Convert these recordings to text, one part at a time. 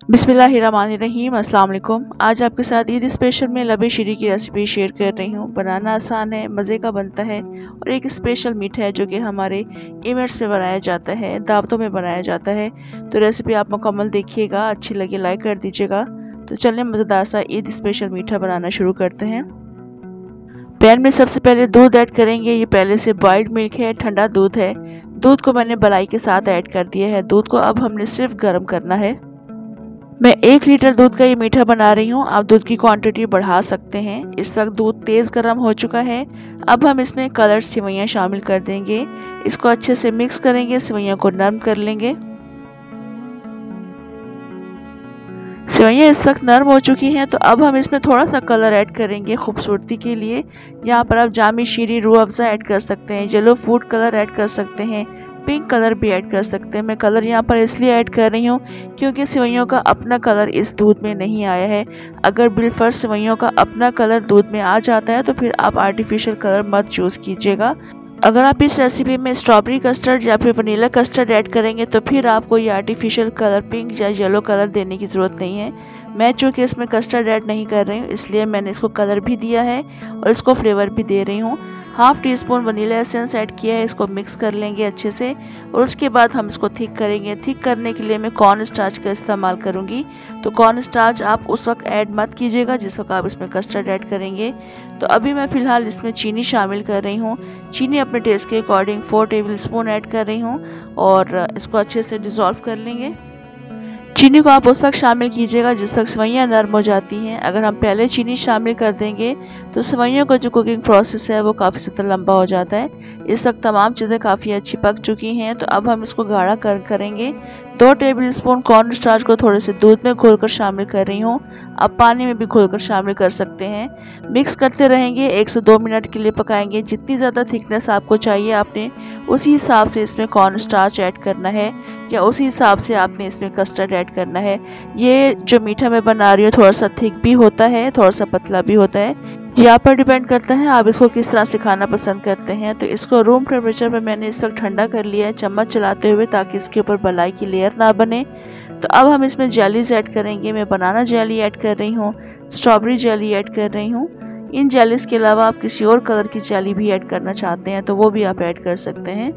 बिस्मिल्लाहिर्रहमानिर्रहीम। अस्सलाम वालेकुम। आज आपके साथ ईद स्पेशल में लबे शीरी की रेसिपी शेयर कर रही हूँ। बनाना आसान है, मज़े का बनता है और एक स्पेशल मीठा है जो कि हमारे इवेंट्स में बनाया जाता है, दावतों में बनाया जाता है। तो रेसिपी आप मुकम्मल देखिएगा, अच्छी लगे लाइक कर दीजिएगा। तो चलिए मज़ेदार सा ईद स्पेशल मीठा बनाना शुरू करते हैं। पैन में सबसे पहले दूध ऐड करेंगे। ये पहले से बॉइल्ड मिल्क है, ठंडा दूध है। दूध को मैंने मलाई के साथ ऐड कर दिया है। दूध को अब हमने सिर्फ गर्म करना है। मैं 1 लीटर दूध का ये मीठा बना रही हूँ। आप दूध की क्वांटिटी बढ़ा सकते हैं। इस वक्त दूध तेज़ गर्म हो चुका है। अब हम इसमें कलर्ड सेवइयाँ शामिल कर देंगे। इसको अच्छे से मिक्स करेंगे, सेवइयाँ को नरम कर लेंगे। सेवइयाँ इस वक्त नरम हो चुकी हैं, तो अब हम इसमें थोड़ा सा कलर ऐड करेंगे खूबसूरती के लिए। यहाँ पर आप जामी शीरी, रूह अफ़ज़ा ऐड कर सकते हैं, येलो फूड कलर ऐड कर सकते हैं, पिंक कलर भी ऐड कर सकते हैं। मैं कलर यहाँ पर इसलिए ऐड कर रही हूँ क्योंकि सेवइयों का अपना कलर इस दूध में नहीं आया है। अगर बिलफर्ज सेवइयों का अपना कलर दूध में आ जाता है तो फिर आप आर्टिफिशियल कलर मत चूज़ कीजिएगा। अगर आप इस रेसिपी में स्ट्रॉबेरी कस्टर्ड या फिर वनीला कस्टर्ड ऐड करेंगे तो फिर आपको ये आर्टिफिशियल कलर पिंक या येलो कलर देने की ज़रूरत नहीं है। मैं चूँकि इसमें कस्टर्ड ऐड नहीं कर रही हूँ इसलिए मैंने इसको कलर भी दिया है और इसको फ्लेवर भी दे रही हूँ। Half tea spoon vanilla essence add किया है। इसको मिक्स कर लेंगे अच्छे से और उसके बाद हम इसको थिक करेंगे। थिक करने के लिए मैं कॉर्न स्टार्च का इस्तेमाल करूँगी। तो कॉर्न स्टार्च आप उस वक्त ऐड मत कीजिएगा जिस वक्त आप इसमें कस्टर्ड ऐड करेंगे। तो अभी मैं फ़िलहाल इसमें चीनी शामिल कर रही हूँ। चीनी अपने टेस्ट के अकॉर्डिंग 4 टेबल स्पून ऐड कर रही हूँ और इसको अच्छे से डिज़ोल्व कर लेंगे। चीनी को आप उस वक्त शामिल कीजिएगा जिस तक सेवइयाँ नरम हो जाती हैं। अगर हम पहले चीनी शामिल कर देंगे तो सेवइयों का जो कुकिंग प्रोसेस है वो काफ़ी ज़्यादा लंबा हो जाता है। इस वक्त तमाम चीज़ें काफ़ी अच्छी पक चुकी हैं। तो अब हम इसको गाढ़ा करेंगे। 2 टेबल स्पून कॉर्न स्टार्च को थोड़े से दूध में घोलकर शामिल कर रही हूँ। आप पानी में भी घोलकर शामिल कर सकते हैं। मिक्स करते रहेंगे, 1 से 2 मिनट के लिए पकाएंगे। जितनी ज़्यादा थिकनेस आपको चाहिए आपने उसी हिसाब से इसमें कॉर्न स्टार्च ऐड करना है या उसी हिसाब से आपने इसमें कस्टर्ड ऐड करना है। ये जो मीठा मैं बना रही हूँ थोड़ा सा थिक भी होता है, थोड़ा सा पतला भी होता है। यहाँ पर डिपेंड करता है आप इसको किस तरह से खाना पसंद करते हैं। तो इसको रूम टेम्परेचर पर मैंने इस वक्त ठंडा कर लिया है चम्मच चलाते हुए ताकि इसके ऊपर मलाई की लेयर ना बने। तो अब हम इसमें जेलीज ऐड करेंगे। मैं बनाना जेली ऐड कर रही हूँ, स्ट्रॉबेरी जेली ऐड कर रही हूँ। इन जेलीज के अलावा आप किसी और कलर की जेली भी ऐड करना चाहते हैं तो वो भी आप ऐड कर सकते हैं।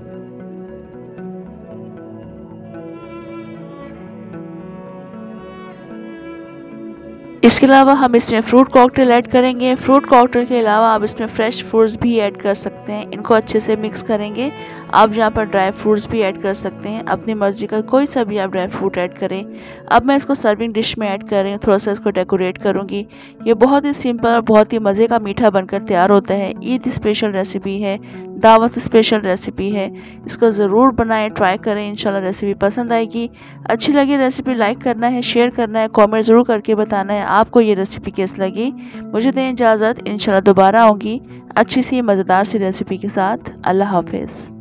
इसके अलावा हम इसमें फ्रूट कॉकटेल ऐड करेंगे। फ्रूट कॉकटेल के अलावा आप इसमें फ्रेश फ्रूट्स भी ऐड कर सकते हैं। इनको अच्छे से मिक्स करेंगे। आप यहाँ पर ड्राई फ्रूट्स भी ऐड कर सकते हैं, अपनी मर्जी का कोई सा भी आप ड्राई फ्रूट ऐड करें। अब मैं इसको सर्विंग डिश में ऐड कर रही हूँ, थोड़ा सा इसको डेकोरेट करूँगी। ये बहुत ही सिंपल और बहुत ही मज़े का मीठा बनकर तैयार होता है। ईद स्पेशल रेसिपी है, दावत स्पेशल रेसिपी है। इसको ज़रूर बनाएं, ट्राई करें, इंशाल्लाह रेसिपी पसंद आएगी। अच्छी लगी रेसिपी लाइक करना है, शेयर करना है, कमेंट ज़रूर करके बताना है आपको ये रेसिपी कैसी लगी। मुझे दें इजाज़त, इंशाल्लाह दोबारा आऊँगी अच्छी सी मज़ेदार सी रेसिपी के साथ। अल्लाह हाफ़िज़।